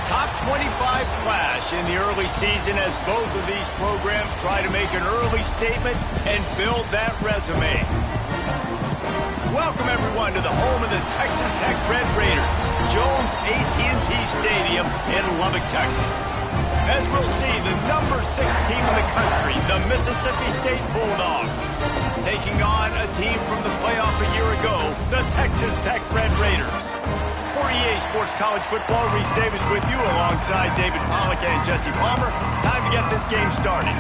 top 25 clash in the early season as both of these programs try to make an early statement and build that resume. Welcome, everyone, to the home of the Texas Tech Red Raiders, Jones AT&T Stadium in Lubbock, Texas. As we'll see, the number 6 team in the country, the Mississippi State Bulldogs, taking on a team from the playoff a year ago, the Texas Tech Red Raiders. For EA Sports College Football, Reese Davis with you alongside David Pollack and Jesse Palmer. Time to get this game started.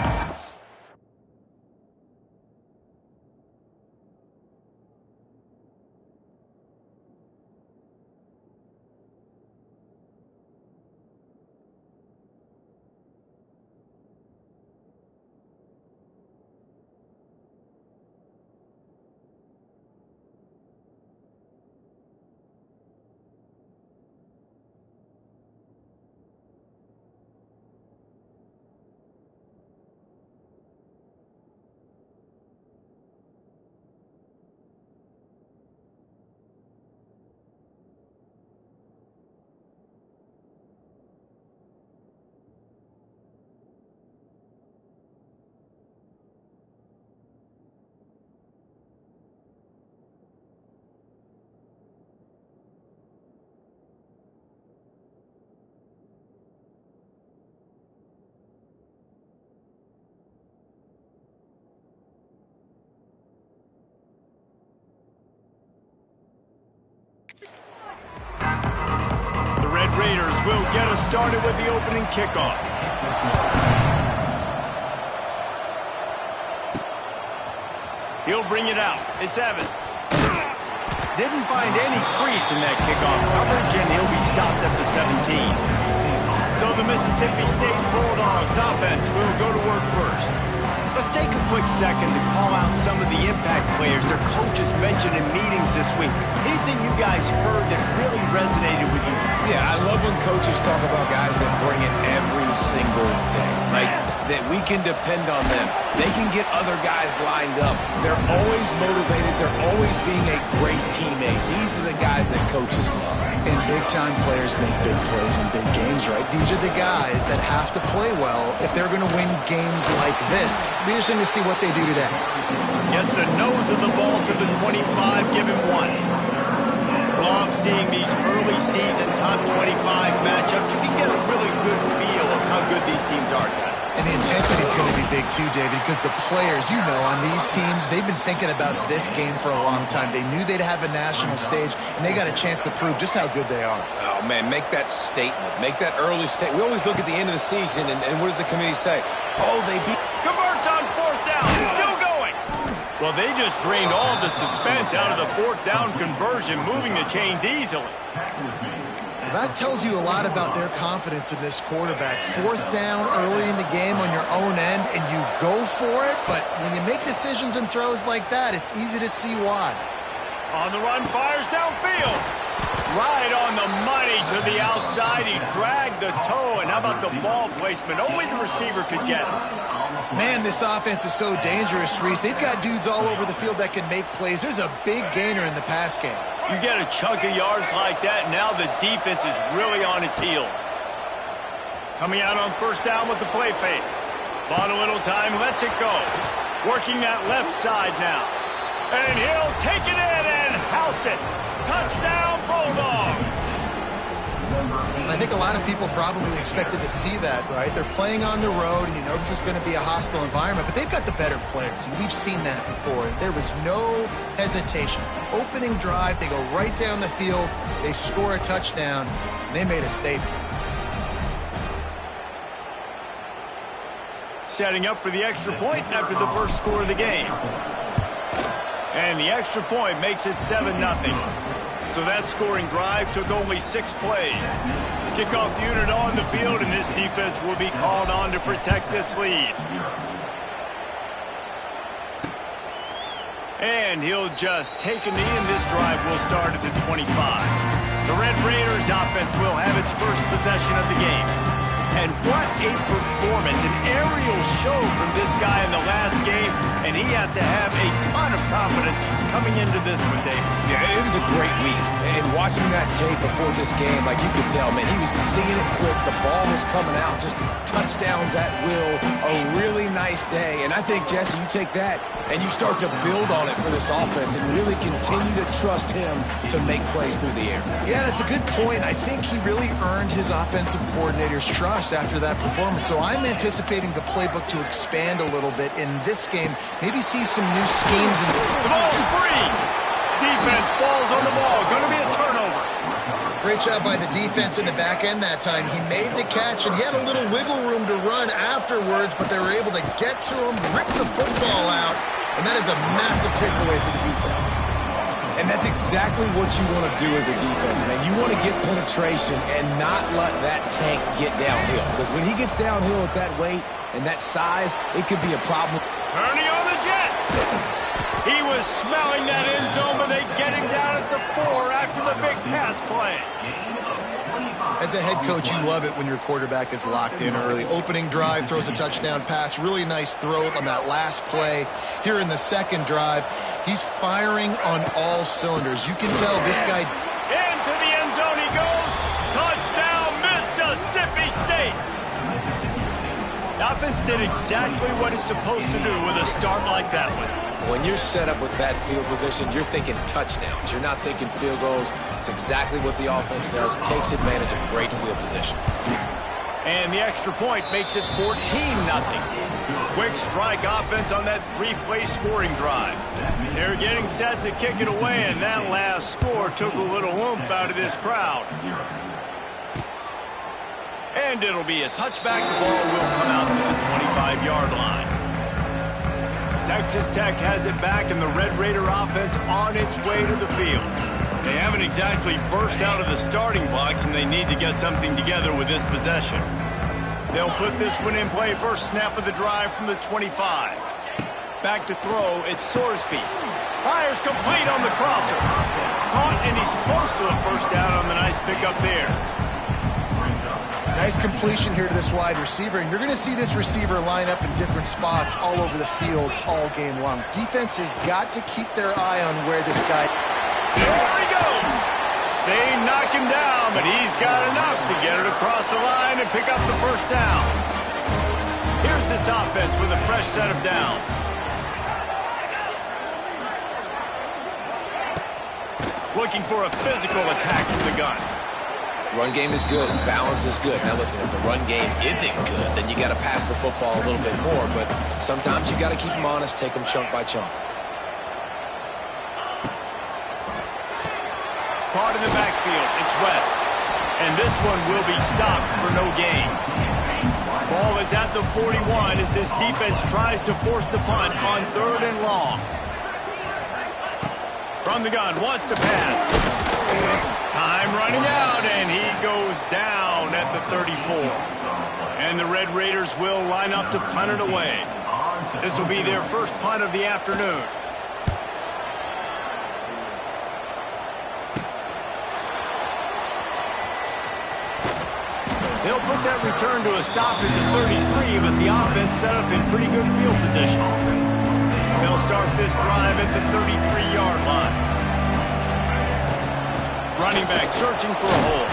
The Red Raiders will get us started with the opening kickoff. He'll bring it out. It's Evans. Didn't find any crease in that kickoff coverage, and he'll be stopped at the 17. So the Mississippi State Bulldogs offense will go to work first. Let's take a quick second to call out some of the impact players their coaches mentioned in meetings this week. Anything you guys heard that really resonated with you? Yeah, I love when coaches talk about guys that bring it every single day. Like, that we can depend on them. They can get other guys lined up. They're always motivated. They're always being a great teammate. These are the guys that coaches love. And big-time players make big plays in big games, right? These are the guys that have to play well if they're going to win games like this. Be interesting to see what they do today. Gets the nose of the ball to the 25, give him 1. Love seeing these early season top 25 matchups. You can get a really good feel of how good these teams are, guys. And the intensity is going to be big too, David, because the players, you know, on these teams, they've been thinking about this game for a long time. They knew they'd have a national stage, and they got a chance to prove just how good they are. Oh, man, make that statement. Make that early statement. We always look at the end of the season, and what does the committee say? Oh, they beat... Converts on 4th down. Still going. Well, they just drained all of the suspense out of the 4th down conversion, moving the chains easily. That tells you a lot about their confidence in this quarterback. 4th down early in the game on your own end, and you go for it, but when you make decisions and throws like that, it's easy to see why. On the run, fires downfield. Right on the money to the outside. He dragged the toe, and how about the ball placement? Only the receiver could get it. Man, this offense is so dangerous, Reese. They've got dudes all over the field that can make plays. There's a big gainer in the pass game. You get a chunk of yards like that, now the defense is really on its heels. Coming out on 1st down with the play fake. Bought a little time, lets it go. Working that left side now. And he'll take it in and house it. Touchdown, Bulldogs. I think a lot of people probably expected to see that, right? They're playing on the road, and you know this is going to be a hostile environment, but they've got the better players, and we've seen that before. There was no hesitation. Opening drive, they go right down the field, they score a touchdown, and they made a statement. Setting up for the extra point after the first score of the game. And the extra point makes it 7-0. So that scoring drive took only 6 plays. Kickoff unit on the field, and this defense will be called on to protect this lead. And he'll just take a knee, and this drive will start at the 25. The Red Raiders offense will have its first possession of the game. And what a performance, an aerial show from this guy in the last game, and he has to have a ton of confidence coming into this one, Dave. Yeah, it was a great week, and watch watching that tape before this game, like you could tell, man, he was seeing it quick. The ball was coming out, just touchdowns at will. A really nice day. And I think, Jesse, you take that and you start to build on it for this offense and really continue to trust him to make plays through the air. Yeah, that's a good point. I think he really earned his offensive coordinator's trust after that performance. So I'm anticipating the playbook to expand a little bit in this game. Maybe see some new schemes. The ball's free. Defense falls on the ball. Going to be a turnover. Great job by the defense in the back end that time. He made the catch, and he had a little wiggle room to run afterwards, but they were able to get to him, rip the football out, and that is a massive takeaway for the defense. And that's exactly what you want to do as a defense, man. You want to get penetration and not let that tank get downhill. Because when he gets downhill at that weight and that size, it could be a problem. Turning on the Jets. He was smelling that end zone, but they get him down at the 4 after the big pass play. As a head coach, you love it when your quarterback is locked in early. Opening drive, throws a touchdown pass. Really nice throw on that last play. Here in the second drive, he's firing on all cylinders. You can tell this guy... Into the end zone he goes. Touchdown, Mississippi State. The offense did exactly what it's supposed to do with a start like that one. When you're set up with that field position, you're thinking touchdowns. You're not thinking field goals. It's exactly what the offense does. Takes advantage of great field position. And the extra point makes it 14-0. Quick strike offense on that 3-play scoring drive. They're getting set to kick it away, and that last score took a little oomph out of this crowd. And it'll be a touchback. The ball will come out to the 25-yard line. Texas Tech has it back, and the Red Raider offense on its way to the field. They haven't exactly burst out of the starting blocks, and they need to get something together with this possession. They'll put this one in play. First snap of the drive from the 25. Back to throw, it's Sorsby. Fires complete on the crosser. Caught, and he's close to a first down on the nice pickup there. Nice completion here to this wide receiver, and you're going to see this receiver line up in different spots all over the field all game long. Defense has got to keep their eye on where this guy... There he goes! They knock him down, but he's got enough to get it across the line and pick up the first down. Here's this offense with a fresh set of downs. Looking for a physical attack from the gun. Run game is good. Balance is good. Now listen, if the run game isn't good, then you got to pass the football a little bit more. But sometimes you got to keep them honest, take them chunk by chunk. Caught in the backfield, it's West. And this one will be stopped for no gain. Ball is at the 41 as this defense tries to force the punt on 3rd and long. From the gun, wants to pass. Time running out, and he goes down at the 34. And the Red Raiders will line up to punt it away. This will be their first punt of the afternoon. They'll put that return to a stop at the 33, but the offense set up in pretty good field position. They'll start this drive at the 33-yard line. Running back searching for a hole.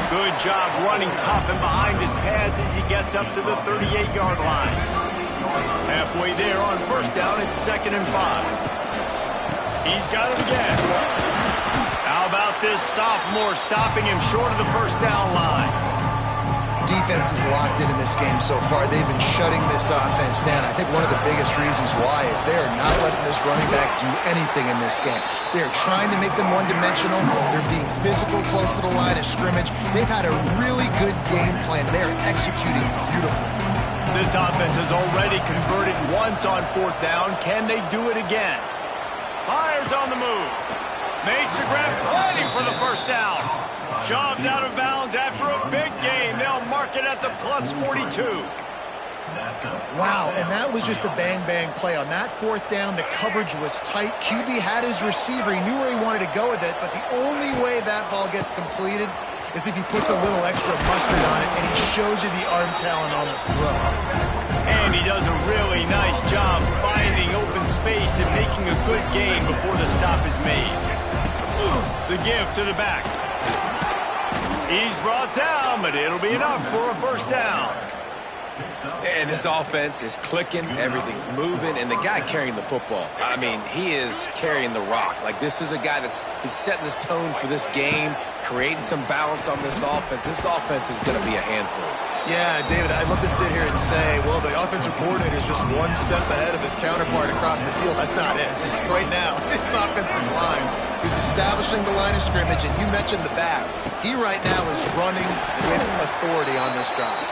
Good job running tough and behind his pads as he gets up to the 38-yard line. Halfway there on first down, it's 2nd and 5. He's got it again. How about this sophomore stopping him short of the first down line? Defense is locked in this game so far. They've been shutting this offense down. I think one of the biggest reasons why is they are not letting this running back do anything in this game. They are trying to make them one-dimensional. They're being physical close to the line of scrimmage. They've had a really good game plan. They are executing beautifully. This offense has already converted once on 4th down. Can they do it again? Fires on the move. Makes the grab, plenty for the first down. Shoved out of bounds after a big gain. They'll mark it at the plus 42. Wow, and that was just a bang-bang play. On that 4th down, the coverage was tight. QB had his receiver. He knew where he wanted to go with it, but the only way that ball gets completed is if he puts a little extra mustard on it, and he shows you the arm talent on the throw. And he does a really nice job finding open space and making a good gain before the stop is made. The give to the back. He's brought down, but it'll be enough for a first down. And this offense is clicking, everything's moving, and the guy carrying the football, I mean, he is carrying the rock. Like, this is a guy he's setting this tone for this game, creating some balance on this offense. This offense is going to be a handful. Yeah, David, I'd love to sit here and say, well, the offensive coordinator is just one step ahead of his counterpart across the field. That's not it. Right now, this offensive line is establishing the line of scrimmage, and you mentioned the back. He right now is running with authority on this drive.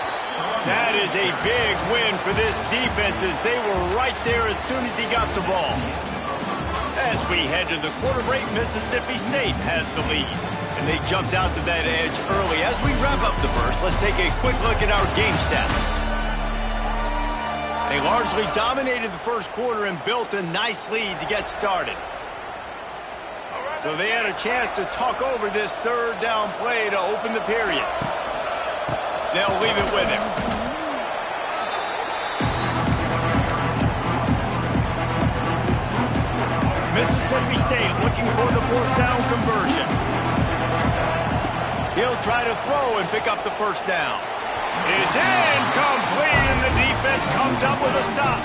That is a big win for this defense as they were right there as soon as he got the ball. As we head to the quarter break, Mississippi State has the lead. And they jumped out to that edge early. As we wrap up the first, let's take a quick look at our game stats. They largely dominated the first quarter and built a nice lead to get started. So they had a chance to talk over this third down play to open the period. They'll leave it with him. Mississippi State looking for the fourth down conversion. He'll try to throw and pick up the first down. It's incomplete, and the defense comes up with a stop.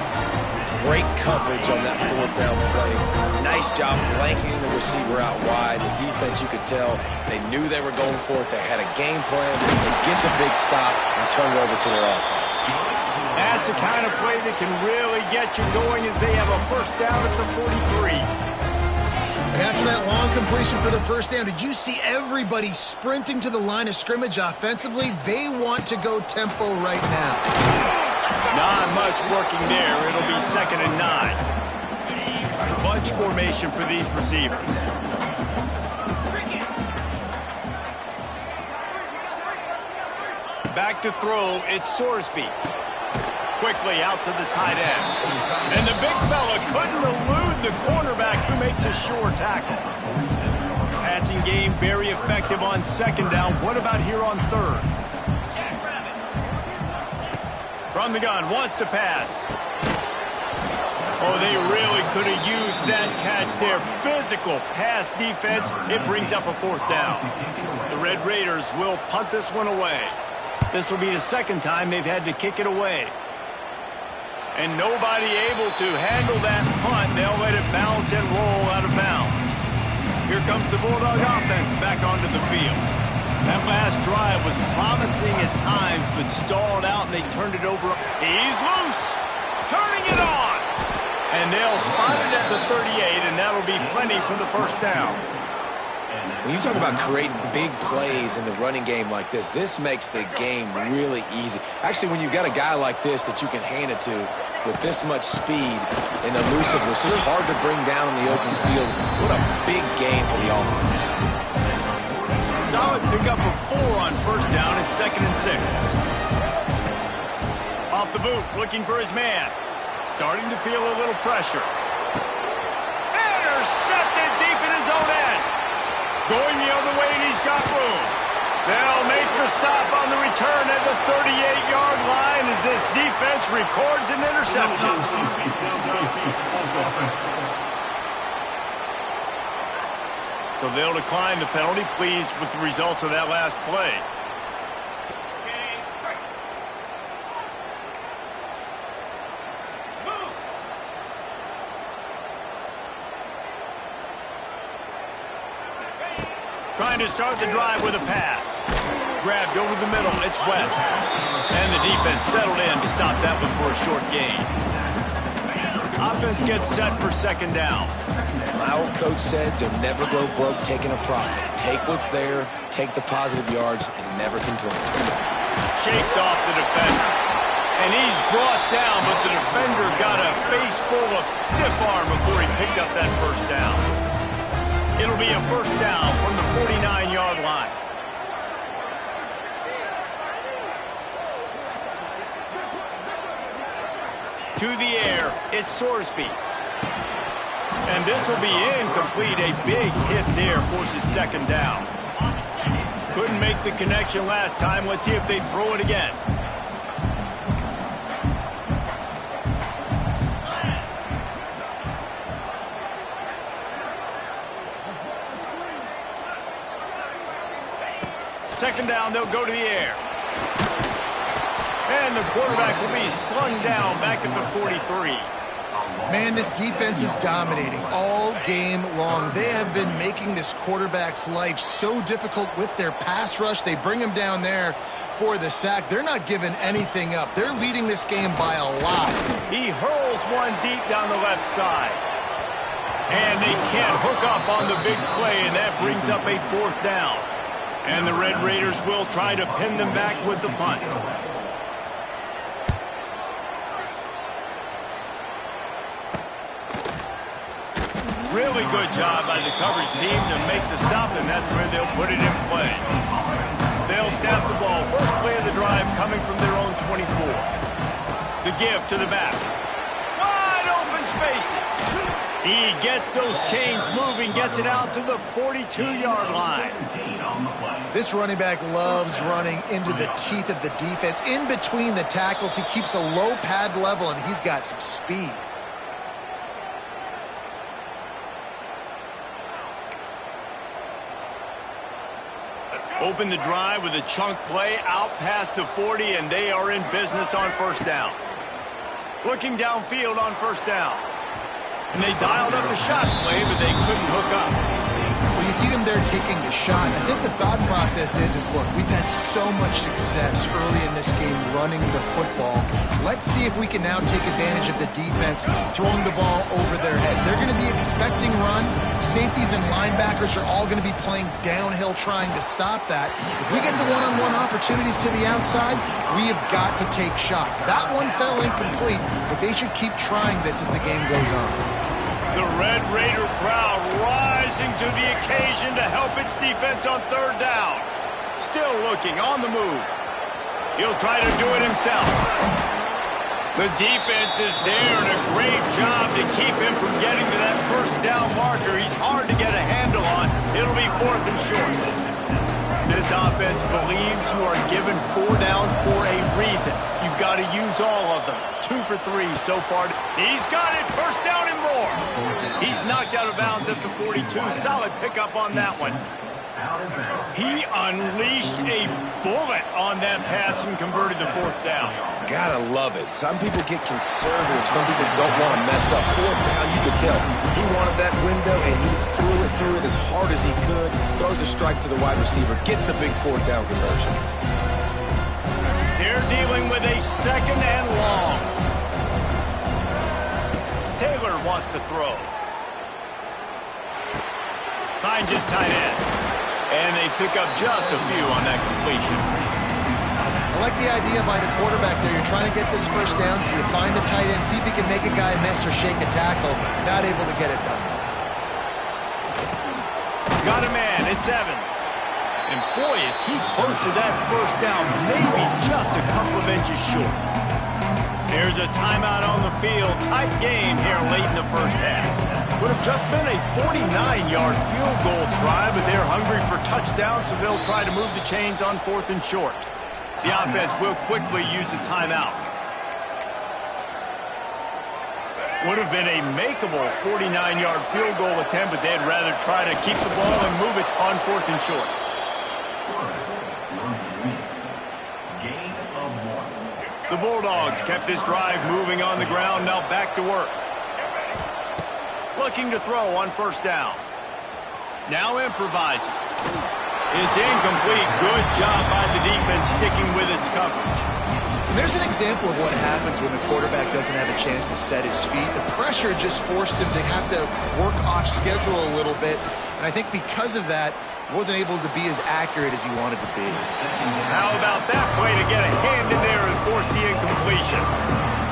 Great coverage on that fourth down play. Nice job blanketing the receiver out wide. The defense, you could tell, they knew they were going for it. They had a game plan to get the big stop and turn it over to their offense. That's the kind of play that can really get you going as they have a first down at the 43. And after that long completion for the first down, did you see everybody sprinting to the line of scrimmage offensively? They want to go tempo right now. Not much working there. It'll be 2nd and 9. Bunch formation for these receivers. Back to throw, it's Sorsby. Quickly out to the tight end. And the big fella couldn't elude the cornerback who makes a sure tackle. Passing game very effective on 2nd down. What about here on 3rd? From the gun, wants to pass. Oh, they really could have used that catch there. Physical pass defense. It brings up a 4th down. The Red Raiders will punt this one away. This will be the 2nd time they've had to kick it away. And nobody able to handle that punt. They'll let it bounce and roll out of bounds. Here comes the Bulldog offense back onto the field. That last drive was promising at times, but stalled out, and they turned it over. He's loose, turning it on. And they'll spot it at the 38, and that'll be plenty for the first down. When you talk about creating big plays in the running game like this makes the game really easy. Actually, when you've got a guy like this that you can hand it to with this much speed and elusiveness, just hard to bring down in the open field. What a big game for the offense. Solid pickup of 4 on first down at 2nd and 6. Off the boot, looking for his man. Starting to feel a little pressure. Intercepted deep in his own end. Going the other way, and he's got room. They'll make the stop on the return at the 38-yard line as this defense records an interception. So they'll decline the penalty, pleased with the results of that last play. Trying to start the drive with a pass. Grabbed over the middle, it's West. And the defense settled in to stop that one for a short gain. Offense gets set for 2nd down. My old coach said you'll never go broke taking a profit. Take what's there, take the positive yards, and never complain. Shakes off the defender. And he's brought down, but the defender got a face full of stiff arm before he picked up that first down. It'll be a first down from the 49-yard line. To the air, it's Sorsby. And this will be incomplete. A big hit there forces 2nd down. Couldn't make the connection last time. Let's see if they throw it again. Second down, they'll go to the air. And the quarterback will be slung down back at the 43. Man, this defense is dominating all game long. They have been making this quarterback's life so difficult with their pass rush. They bring him down there for the sack. They're not giving anything up. They're leading this game by a lot. He hurls one deep down the left side. And they can't hook up on the big play, and that brings up a fourth down. And the Red Raiders will try to pin them back with the punt. Really good job by the coverage team to make the stop, and that's where they'll put it in play. They'll snap the ball. First play of the drive coming from their own 24. The give to the back. Wide open spaces. He gets those chains moving, gets it out to the 42-yard line. This running back loves running into the teeth of the defense. In between the tackles, he keeps a low pad level, and he's got some speed. Open the drive with a chunk play out past the 40, and they are in business on first down. Looking downfield on first down. And they dialed up a shot play, but they couldn't hook up. Well, you see them there taking the shot. I think the thought process is look, we've had so much success early in this game running the football. Let's see if we can now take advantage of the defense throwing the ball over their head. They're going to be expecting run. Safeties and linebackers are all going to be playing downhill trying to stop that. If we get the one-on-one opportunities to the outside, we have got to take shots. That one fell incomplete, but they should keep trying this as the game goes on. The Red Raider crowd rising to the occasion to help its defense on third down. Still looking on the move. He'll try to do it himself. The defense is there, and a great job to keep him from getting to that first down marker. He's hard to get a handle on. It'll be fourth and short. This offense believes you are given 4 downs for a reason. You've got to use all of them. 2 for 3 so far. He's got it. First down and more. He's knocked out of bounds at the 42. Solid pickup on that one. He unleashed a bullet on that pass and converted the fourth down. Gotta love it. Some people get conservative. Some people don't want to mess up. Fourth down, you can tell. He wanted that window, and he threw it as hard as he could. Throws a strike to the wide receiver. Gets the big fourth down conversion. They're dealing with a second and long. Taylor wants to throw. Finds his tight end. And they pick up just a few on that completion. I like the idea by the quarterback there. You're trying to get this first down, so you find the tight end, see if he can make a guy miss or shake a tackle. Not able to get it done. Got a man. It's Evans. And boy, is he close to that first down. Maybe just a couple of inches short. There's a timeout on the field. Tight game here late in the first half. Would have just been a 49-yard field goal try, but they're hungry for touchdowns, so they'll try to move the chains on fourth and short. The offense will quickly use a timeout. Would have been a makeable 49-yard field goal attempt, but they'd rather try to keep the ball and move it on fourth and short. The Bulldogs kept this drive moving on the ground, now back to work. Looking to throw on first down. Now improvising. It's incomplete. Good job by the defense sticking with its coverage. And there's an example of what happens when the quarterback doesn't have a chance to set his feet. The pressure just forced him to have to work off schedule a little bit. And I think because of that, wasn't able to be as accurate as he wanted to be. How about that play to get a hand in there and force the incompletion?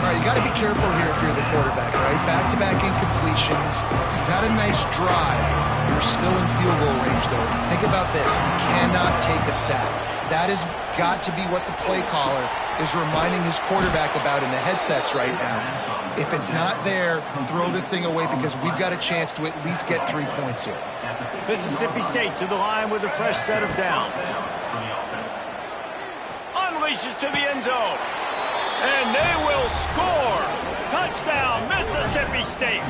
All right, you got to be careful here if you're the quarterback, right? Back-to-back incompletions. You've had a nice drive. You're still in field goal range, though. Think about this. You cannot take a sack. That has got to be what the play caller is reminding his quarterback about in the headsets right now. If it's not there, throw this thing away because we've got a chance to at least get 3 points here. Mississippi State to the line with a fresh set of downs. Unleashes to the end zone. And they will score. Touchdown, Mississippi State.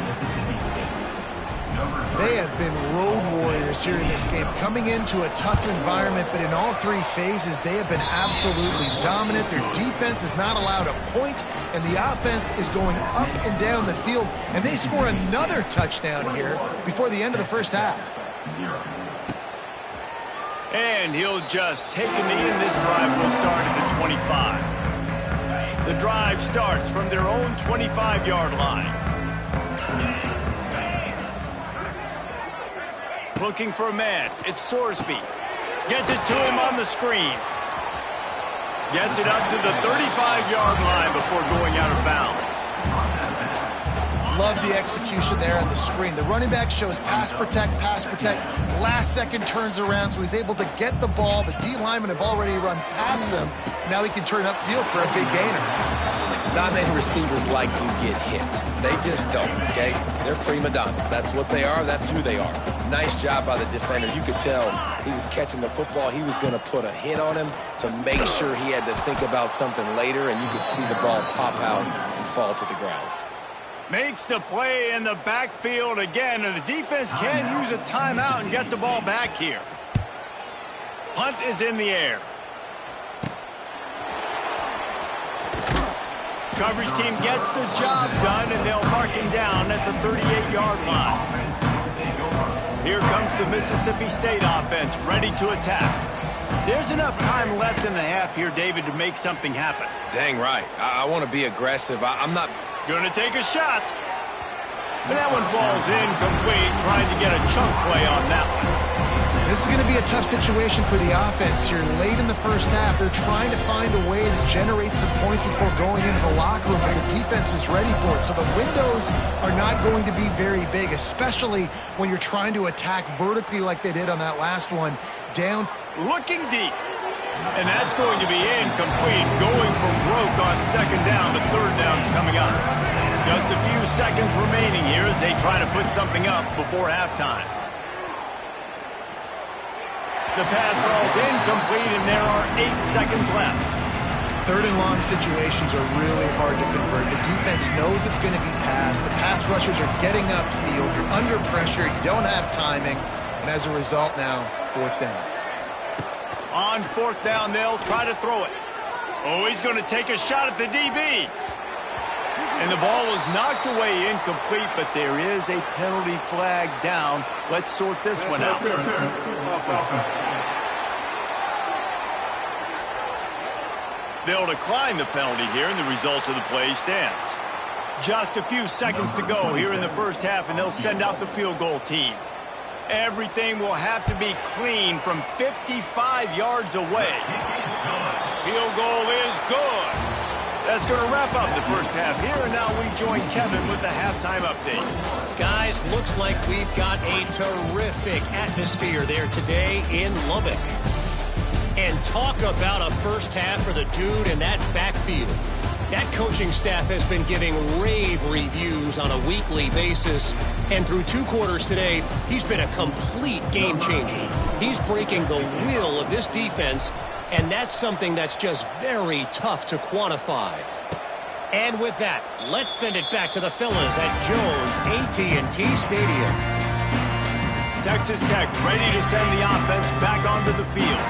They have been road warriors players here in this game coming into a tough environment, but in all three phases, they have been absolutely dominant. Their defense is not allowed a point, and the offense is going up and down the field, and they score another touchdown here before the end of the first half. And he'll just take a knee, and this drive will start at the 25. The drive starts from their own 25-yard line. Looking for a man. It's Sorsby. Gets it to him on the screen. Gets it up to the 35-yard line before going out of bounds. Love the execution there on the screen. The running back shows pass protect. Last second turns around, so he's able to get the ball. The D linemen have already run past him. Now he can turn upfield for a big gainer. Not many receivers like to get hit. They just don't, okay? They're prima donnas. That's what they are. That's who they are. Nice job by the defender. You could tell he was catching the football. He was going to put a hit on him to make sure he had to think about something later, and you could see the ball pop out and fall to the ground. Makes the play in the backfield again, and the defense can use a timeout and get the ball back here. Punt is in the air. Coverage team gets the job done, and they'll mark him down at the 38-yard line. Here comes the Mississippi State offense, ready to attack. There's enough time left in the half here, David, to make something happen. Dang right. I want to be aggressive. I'm not going to take a shot. And that one falls incomplete, trying to get a chunk play on that one. This is going to be a tough situation for the offense here. Late in the first half, they're trying to find a way to generate some points before going into the locker room, but the defense is ready for it. So the windows are not going to be very big, especially when you're trying to attack vertically like they did on that last one. Down. Looking deep. And that's going to be incomplete. Going for broke on second down, but third down's coming up. Just a few seconds remaining here as they try to put something up before halftime. The pass ball's incomplete, and there are 8 seconds left. Third and long situations are really hard to convert. The defense knows it's going to be passed. The pass rushers are getting upfield. You're under pressure. You don't have timing. And as a result now, fourth down. On fourth down, they'll try to throw it. Oh, he's going to take a shot at the DB. And the ball was knocked away incomplete, but there is a penalty flag down. Let's sort this one out. They'll decline the penalty here, and the result of the play stands. Just a few seconds to go here in the first half, and they'll send out the field goal team. Everything will have to be clean from 55 yards away. Field goal is good. That's going to wrap up the first half here, and now we join Kevin with the halftime update. Guys, looks like we've got a terrific atmosphere there today in Lubbock. And talk about a first half for the dude in that backfield. That coaching staff has been giving rave reviews on a weekly basis. And through 2 quarters today, he's been a complete game changer. He's breaking the will of this defense, and that's something that's just very tough to quantify. And with that, let's send it back to the fellas at Jones AT&T Stadium. Texas Tech ready to send the offense back onto the field.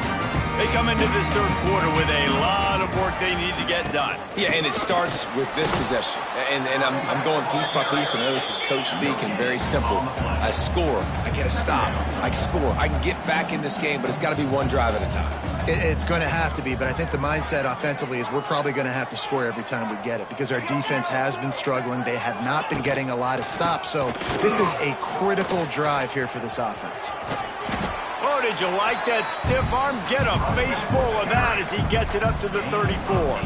They come into this third quarter with a lot of work they need to get done. Yeah, and it starts with this possession. And I'm going piece by piece. I know this is coach speak and very simple. I score. I get a stop. I score. I can get back in this game, but it's got to be one drive at a time. It's going to have to be, but I think the mindset offensively is we're probably going to have to score every time we get it because our defense has been struggling. They have not been getting a lot of stops. So this is a critical drive here for this offense. Oh, did you like that stiff arm? Get a face full of that as he gets it up to the 34.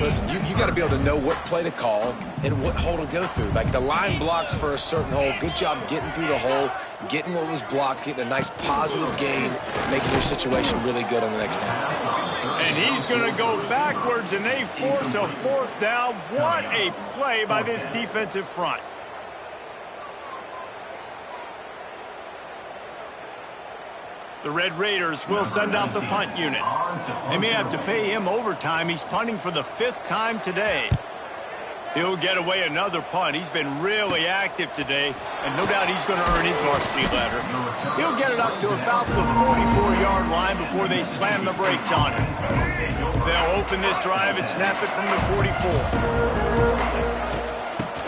Listen, you got to be able to know what play to call and what hole to go through. Like the line blocks for a certain hole. Good job getting through the hole, getting what was blocked, getting a nice positive gain, making your situation really good on the next down. And he's going to go backwards, and they force a fourth down. What a play by this defensive front. The Red Raiders will send out the punt unit. They may have to pay him overtime. He's punting for the 5th time today. He'll get away another punt. He's been really active today, and no doubt he's going to earn his varsity letter. He'll get it up to about the 44-yard line before they slam the brakes on him. They'll open this drive and snap it from the 44.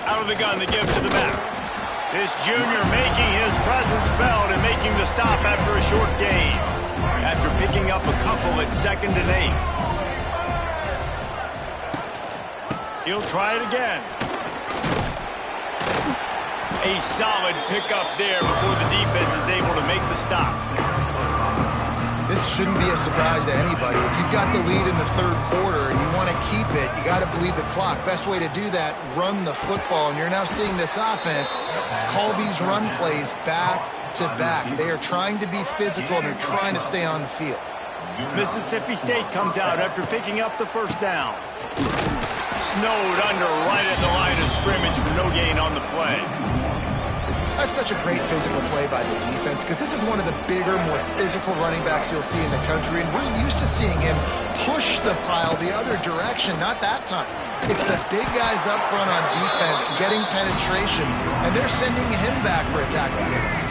Out of the gun, the give to the back. This junior making his presence felt and making the stop after a short gain. After picking up a couple at 2nd and 8. He'll try it again. A solid pickup there before the defense is able to make the stop. This shouldn't be a surprise to anybody. If you've got the lead in the 3rd quarter and you want to keep it, you got to bleed the clock. Best way to do that, run the football. And you're now seeing this offense call these run plays back to back. They are trying to be physical, and they're trying to stay on the field. Mississippi State comes out after picking up the first down. Snowed under right at the line of scrimmage for no gain on the play. That's such a great physical play by the defense, because this is one of the bigger, more physical running backs you'll see in the country, and we're used to seeing him push the pile the other direction. Not that time. It's the big guys up front on defense getting penetration, and they're sending him back for a tackle for that.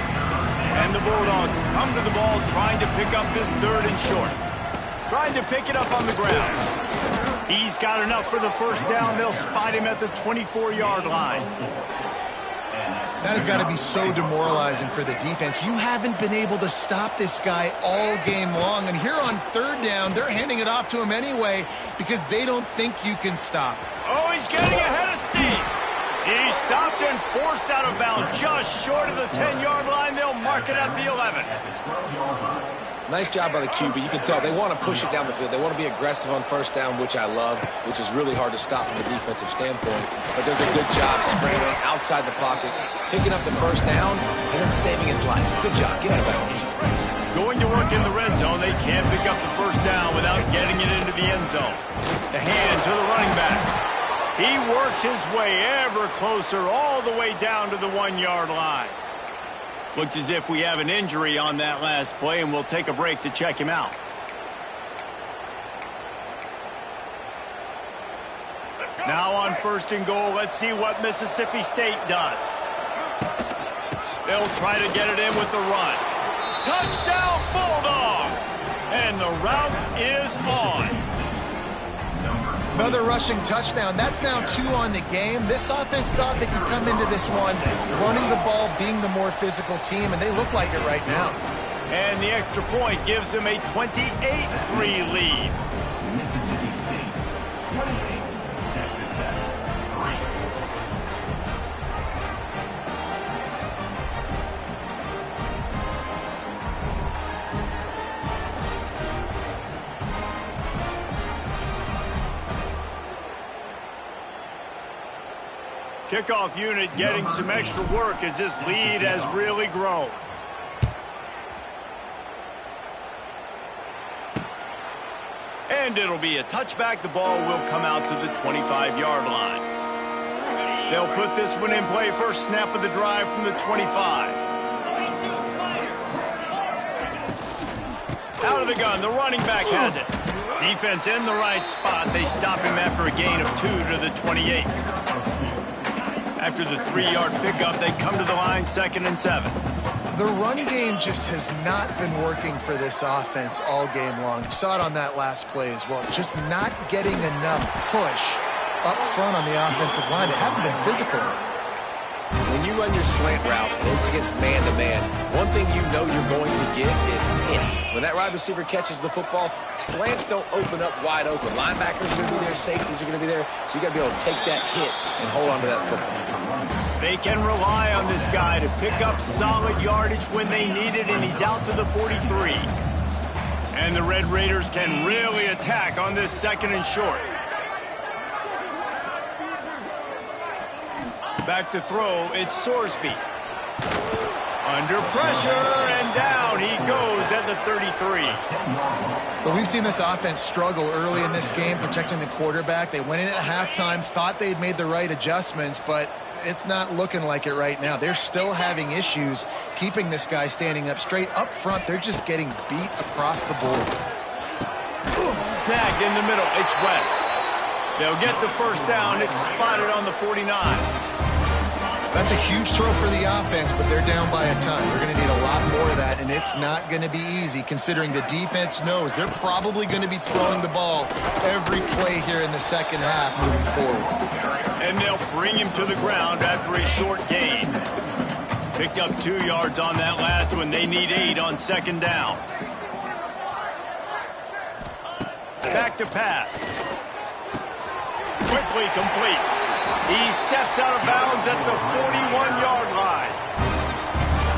And the Bulldogs come to the ball trying to pick up this 3rd and short. Trying to pick it up on the ground. He's got enough for the first down. They'll spot him at the 24-yard line. That has got to be so demoralizing for the defense. You haven't been able to stop this guy all game long. And here on 3rd down, they're handing it off to him anyway because they don't think you can stop. Oh, he's getting ahead of steam. He stopped and forced out of bounds just short of the 10-yard line. They'll mark it at the 11. Nice job by the QB. You can tell they want to push it down the field. They want to be aggressive on first down, which I love, which is really hard to stop from a defensive standpoint. But does a good job scrambling outside the pocket, picking up the first down, and then saving his life. Good job. Get out of bounds. Going to work in the red zone, they can't pick up the first down without getting it into the end zone. The hand to the running back. He works his way ever closer all the way down to the 1-yard line. Looks as if we have an injury on that last play, and we'll take a break to check him out. Now on 1st and goal, let's see what Mississippi State does. They'll try to get it in with the run. Touchdown, Bulldogs! And the route is on. Another rushing touchdown. That's now 2 on the game. This offense thought they could come into this one running the ball, being the more physical team, and they look like it right now. And the extra point gives them a 28-3 lead. Mississippi State, 28, Texas Tech, 3. Kickoff unit getting some extra work as this lead has really grown. And it'll be a touchback. The ball will come out to the 25-yard line. They'll put this one in play. First snap of the drive from the 25. Out of the gun, the running back has it. Defense in the right spot. They stop him after a gain of 2 to the 28. After the 3-yard pickup, they come to the line 2nd and 7. The run game just has not been working for this offense all game long. You saw it on that last play as well. Just not getting enough push up front on the offensive line. They haven't been physical. When you run your slant route and it's against man-to-man, one thing you know you're going to get is hit. When that wide receiver catches the football, slants don't open up wide open. Linebackers are going to be there, safeties are going to be there, so you got to be able to take that hit and hold on to that football. They can rely on this guy to pick up solid yardage when they need it, and he's out to the 43. And the Red Raiders can really attack on this 2nd and short. Back to throw, it's Sorsby. Under pressure, and down he goes at the 33. But we've seen this offense struggle early in this game, protecting the quarterback. They went in at halftime, thought they'd made the right adjustments, but it's not looking like it right now. They're still having issues keeping this guy standing up straight. Up front, they're just getting beat across the board. Snagged in the middle, it's West. They'll get the first down. It's spotted on the 49. That's a huge throw for the offense, but they're down by a ton. They're going to need a lot more of that, and it's not going to be easy considering the defense knows they're probably going to be throwing the ball every play here in the second half moving forward. And they'll bring him to the ground after a short gain. Picked up 2 yards on that last one. They need 8 on second down. Back to pass. Quickly complete. He steps out of bounds at the 41-yard line.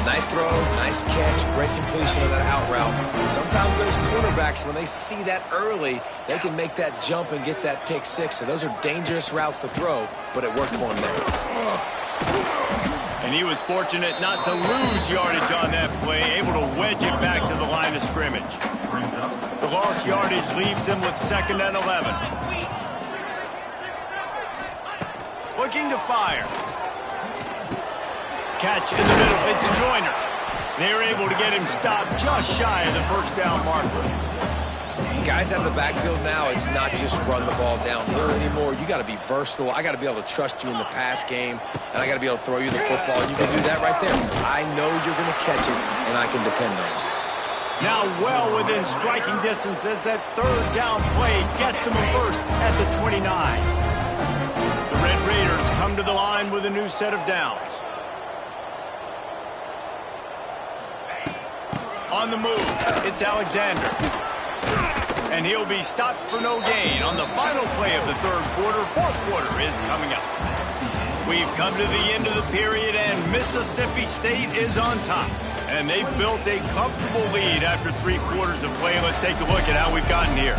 Nice throw, nice catch, great completion of that out route. Sometimes those quarterbacks, when they see that early, they can make that jump and get that pick six. So those are dangerous routes to throw, but it worked for him there. And he was fortunate not to lose yardage on that play, able to wedge it back to the line of scrimmage. The lost yardage leaves him with 2nd and 11. Looking to fire. Catch in the middle. It's Joyner. They're able to get him stopped just shy of the first down marker. Guys out of the backfield now, it's not just run the ball downhill anymore. You got to be versatile. I got to be able to trust you in the pass game, and I got to be able to throw you the football. You can do that right there. I know you're going to catch it, and I can depend on it. Now well within striking distance as that 3rd down play gets him a first at the 29. The Red Raiders come to the line with a new set of downs. On the move, it's Alexander. And he'll be stopped for no gain on the final play of the 3rd quarter. 4th quarter is coming up. We've come to the end of the period, and Mississippi State is on top. And they've built a comfortable lead after 3 quarters of play. Let's take a look at how we've gotten here.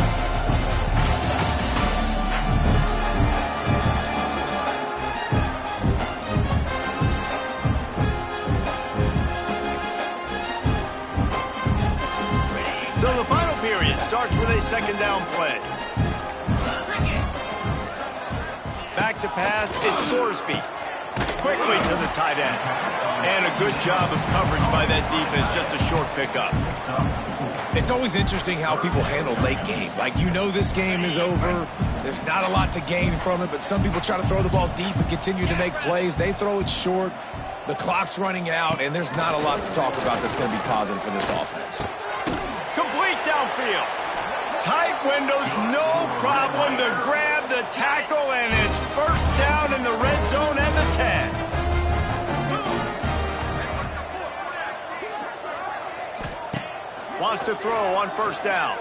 So the final period starts with a 2nd down play. Back to pass, it's Sorsby. Quickly to the tight end. And a good job of coverage by that defense, just a short pickup. It's always interesting how people handle late game. Like, you know this game is over. There's not a lot to gain from it, but some people try to throw the ball deep and continue to make plays. They throw it short. The clock's running out, and there's not a lot to talk about that's going to be positive for this offense. Complete downfield. Tight windows, no problem to grab the tackle, and it's first down in the red zone and the 10. Wants to throw on first down.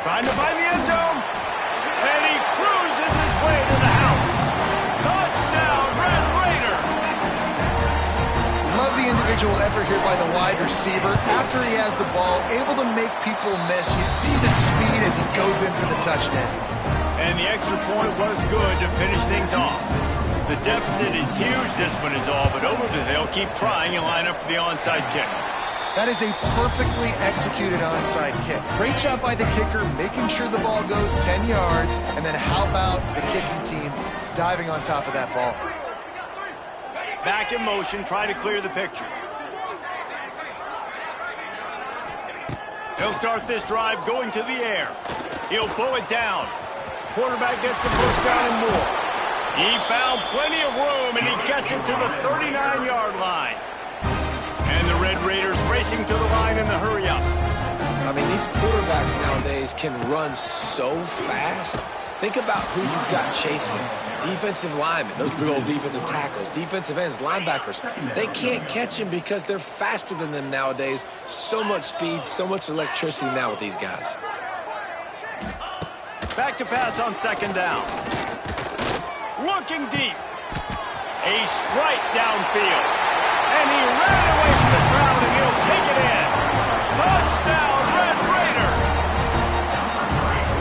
Trying to find the end zone. And he cruises his way to the house. Touchdown, Red Raiders. Love the individual effort here by the wide receiver. After he has the ball, able to make people miss. You see the speed as he goes in for the touchdown. And the extra point was good to finish things off. The deficit is huge, this one is all, but over they'll keep trying and line up for the onside kick. That is a perfectly executed onside kick. Great job by the kicker, making sure the ball goes 10 yards, and then how about the kicking team diving on top of that ball? Back in motion, try to clear the picture. He'll start this drive going to the air. He'll pull it down. Quarterback gets the first down and more. He found plenty of room, and he gets it to the 39-yard line. And the Red Raiders racing to the line in the hurry-up. I mean, these quarterbacks nowadays can run so fast. Think about who you've got chasing. Defensive linemen, those big old defensive tackles, defensive ends, linebackers. They can't catch him because they're faster than them nowadays. So much speed, so much electricity now with these guys. Back to pass on second down. Looking deep. A strike downfield. And he ran away from the crowd, and he'll take it in. Touchdown, Red Raiders!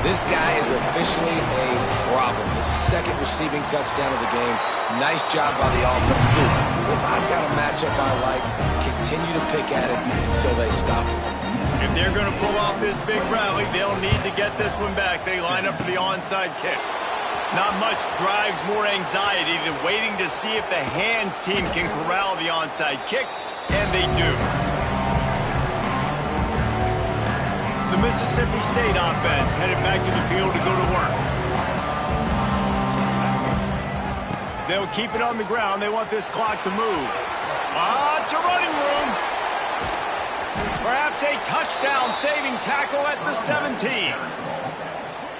This guy is officially a problem. His 2nd receiving touchdown of the game. Nice job by the offense. Dude, if I've got a matchup I like, continue to pick at it until they stop it. If they're going to pull off this big rally, they'll need to get this one back. They line up for the onside kick. Not much drives more anxiety than waiting to see if the hands team can corral the onside kick, and they do. The Mississippi State offense headed back to the field to go to work. They'll keep it on the ground. They want this clock to move. It's a running room. Perhaps a touchdown-saving tackle at the 17.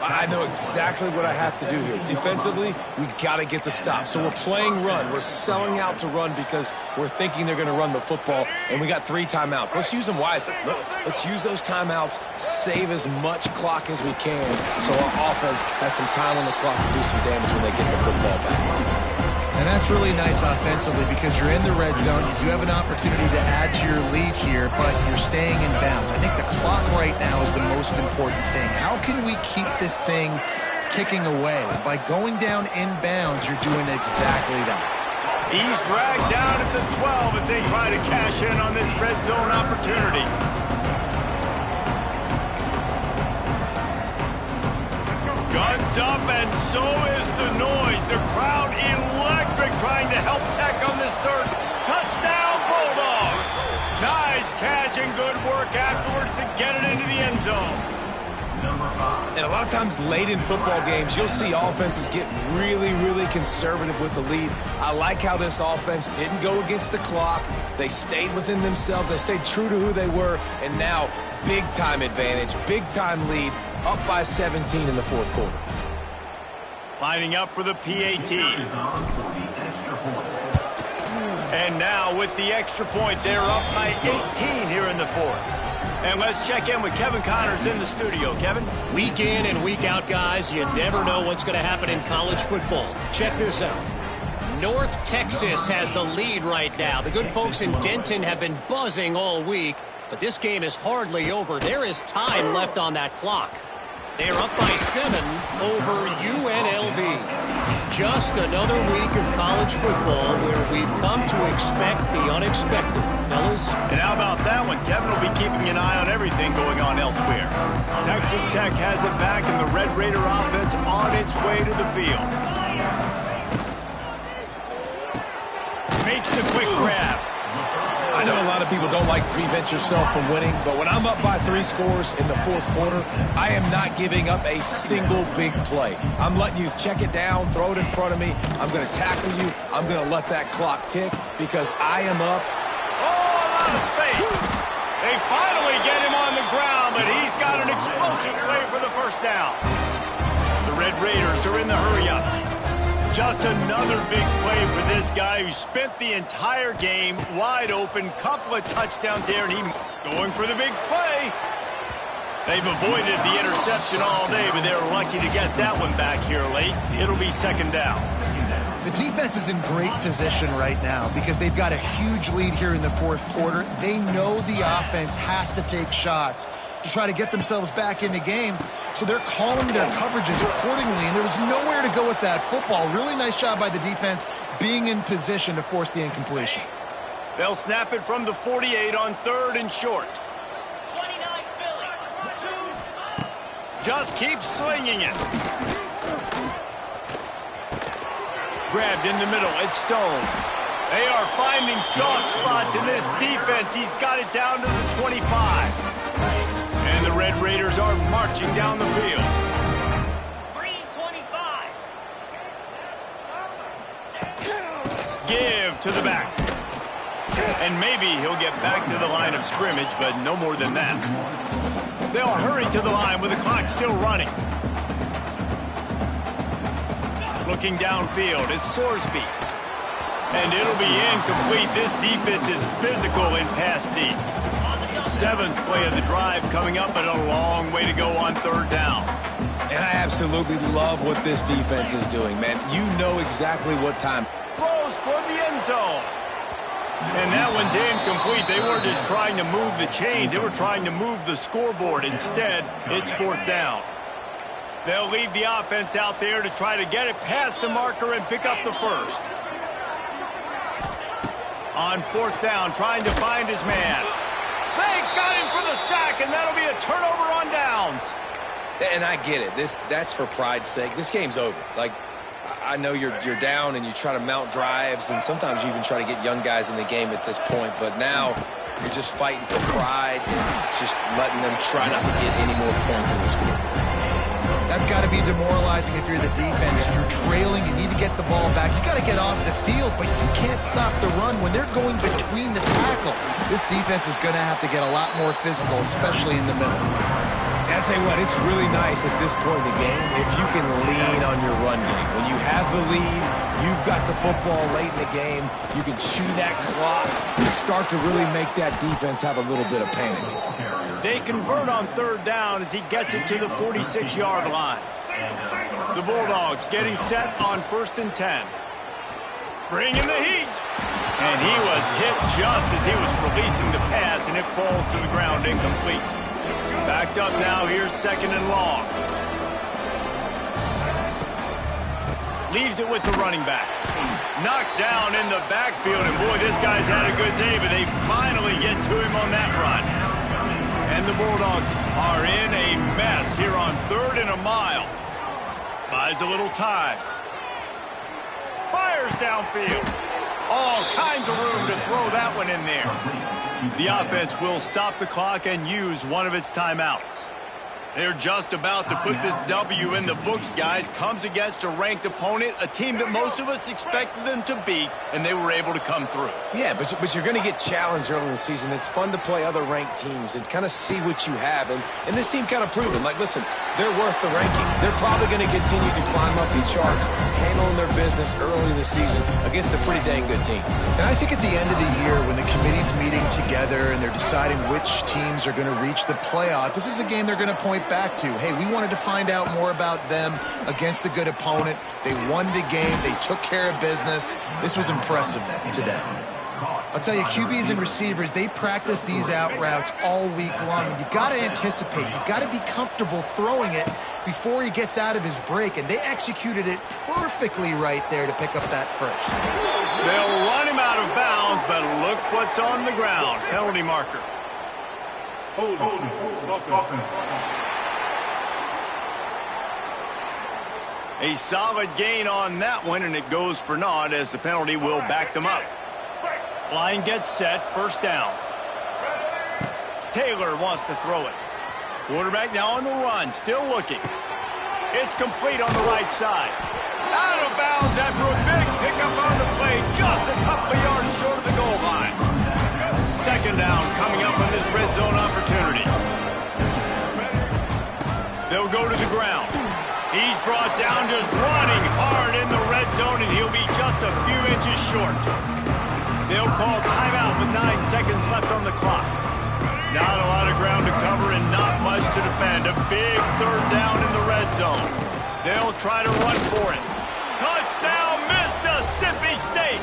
I know exactly what I have to do here. Defensively, we've got to get the stop. So we're playing run. We're selling out to run because we're thinking they're going to run the football, and we got 3 timeouts. Let's use them wisely. Let's use those timeouts, save as much clock as we can so our offense has some time on the clock to do some damage when they get the football back. And that's really nice offensively because you're in the red zone. You do have an opportunity to add to your lead here, but you're staying in bounds. I think the clock right now is the most important thing. How can we keep this thing ticking away? By going down in bounds, you're doing exactly that. He's dragged down at the 12 as they try to cash in on this red zone opportunity. Guns up, and so is the noise. The crowd electric, trying to help Tech on this third. Touchdown, Bulldogs! Nice catch and good work afterwards to get it into the end zone. And a lot of times late in football games, you'll see offenses get really, really conservative with the lead. I like how this offense didn't go against the clock. They stayed within themselves. They stayed true to who they were. And now, big-time advantage, big-time lead, up by 17 in the fourth quarter. Lining up for the PAT. And now with the extra point, they're up by 18 here in the fourth. And let's check in with Kevin Connors in the studio. Kevin? Week in and week out, guys, you never know what's going to happen in college football. Check this out. North Texas has the lead right now. The good folks in Denton have been buzzing all week, but this game is hardly over. There is time left on that clock. They are up by 7 over UNLV. Just another week of college football where we've come to expect the unexpected, fellas. And how about that one? Kevin will be keeping an eye on everything going on elsewhere. Texas Tech has it back, and the Red Raider offense on its way to the field. Makes the quick grab. I know a lot of people don't like prevent yourself from winning, but when I'm up by 3 scores in the fourth quarter, I am not giving up a single big play. I'm letting you check it down, throw it in front of me. I'm going to tackle you. I'm going to let that clock tick because I am up. Oh, a lot of space. They finally get him on the ground, but he's got an explosive play for the first down. The Red Raiders are in the hurry-up. Just another big play for this guy who spent the entire game wide open. Couple of touchdowns there, and he going for the big play. They've avoided the interception all day, but they're lucky to get that one back here late. It'll be second down. The defense is in great position right now because they've got a huge lead here in the fourth quarter. They know the offense has to take shots to try to get themselves back in the game. So they're calling their coverages accordingly, and there was nowhere to go with that football. Really nice job by the defense being in position to force the incompletion. They'll snap it from the 48 on 3rd and short. Just keep slinging it. Grabbed in the middle. It's Stone. They are finding soft spots in this defense. He's got it down to the 25. And the Red Raiders are marching down the field. Green 25. Give to the back. And maybe he'll get back to the line of scrimmage, but no more than that. They'll hurry to the line with the clock still running. Looking downfield, it's Sorsby. And it'll be incomplete. This defense is physical in pass deep. 7th play of the drive coming up, but a long way to go on 3rd down. And I absolutely love what this defense is doing, man. You know exactly what time. Throws toward the end zone. And that one's incomplete. They weren't just trying to move the chains. They were trying to move the scoreboard. Instead, it's 4th down. They'll lead the offense out there to try to get it past the marker and pick up the first. On 4th down, trying to find his man. They got him for the sack, and that'll be a turnover on downs. And I get it. That's for pride's sake. This game's over. Like, I know you're down and you try to mount drives, and sometimes you even try to get young guys in the game at this point. But now you're just fighting for pride and just letting them try not to get any more points in the score. That's got to be demoralizing if you're the defense. You're trailing, you need to get the ball back. You got to get off the field, but you can't stop the run when they're going between the tackles. This defense is going to have to get a lot more physical, especially in the middle. And I'll tell you what, it's really nice at this point in the game if you can lean on your run game. When you have the lead, you've got the football late in the game, you can chew that clock and start to really make that defense have a little bit of panic. They convert on third down as he gets it to the 46-yard line. The Bulldogs getting set on 1st and 10. Bringing the heat. And he was hit just as he was releasing the pass, and it falls to the ground incomplete. Backed up now, here's 2nd and long. Leaves it with the running back. Knocked down in the backfield, and boy, this guy's had a good day, but they finally get to him on that run. And the Bulldogs are in a mess here on 3rd and a mile. Buys a little time. Fires downfield. All kinds of room to throw that one in there. The offense will stop the clock and use one of its timeouts. They're just about to put this W in the books, guys. Comes against a ranked opponent, a team that most of us expected them to beat, and they were able to come through. Yeah, but you're going to get challenged early in the season. It's fun to play other ranked teams and kind of see what you have. And this team kind of proved it. Like, listen, they're worth the ranking. They're probably going to continue to climb up the charts, handling their business early in the season against a pretty dang good team. And I think at the end of the year, when the committee's meeting together and they're deciding which teams are going to reach the playoff, this is a game they're going to point back to. Hey, we wanted to find out more about them against a good opponent. They won the game. They took care of business. This was impressive today. I'll tell you, QBs and receivers, they practice these out routes all week long. And you've got to anticipate. You've got to be comfortable throwing it before he gets out of his break. And they executed it perfectly right there to pick up that first. They'll run him out of bounds, but look what's on the ground. Penalty marker. A solid gain on that one, and it goes for naught as the penalty will back them up. Line gets set, 1st down. Taylor wants to throw it. Quarterback now on the run, still looking. It's complete on the right side. Out of bounds after a big pickup on the play, just a couple of yards short of the goal line. 2nd down coming up on this red zone opportunity. They'll go to the ground. He's brought down just running hard in the red zone, and he'll be just a few inches short. They'll call timeout with 9 seconds left on the clock. Not a lot of ground to cover and not much to defend. A big 3rd down in the red zone. They'll try to run for it. Touchdown, Mississippi State!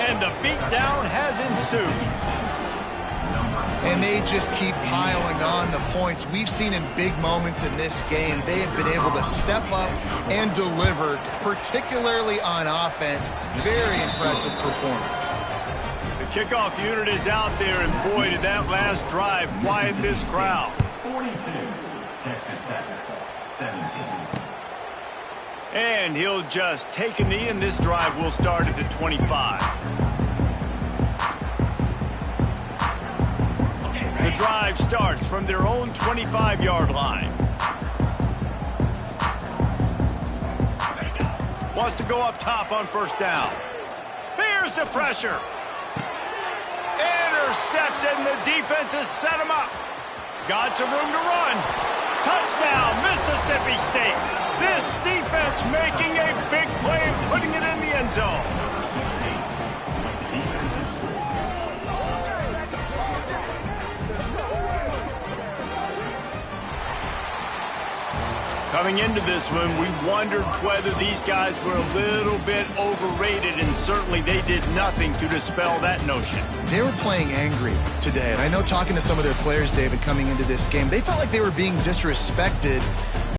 And the beatdown has ensued. And they just keep piling on the points. We've seen in big moments in this game, they have been able to step up and deliver, particularly on offense. Very impressive performance. The kickoff unit is out there, and boy, did that last drive quiet this crowd. 42, Texas Tech, 17. And he'll just take a knee, and this drive will start at the 25. The drive starts from their own 25-yard line. Wants to go up top on 1st down. Here's the pressure. Intercepted, and the defense has set him up. Got some room to run. Touchdown, Mississippi State. This defense making a big play and putting it in the end zone. Coming into this one, we wondered whether these guys were a little bit overrated, and certainly they did nothing to dispel that notion. They were playing angry today, and I know talking to some of their players, David, coming into this game, they felt like they were being disrespected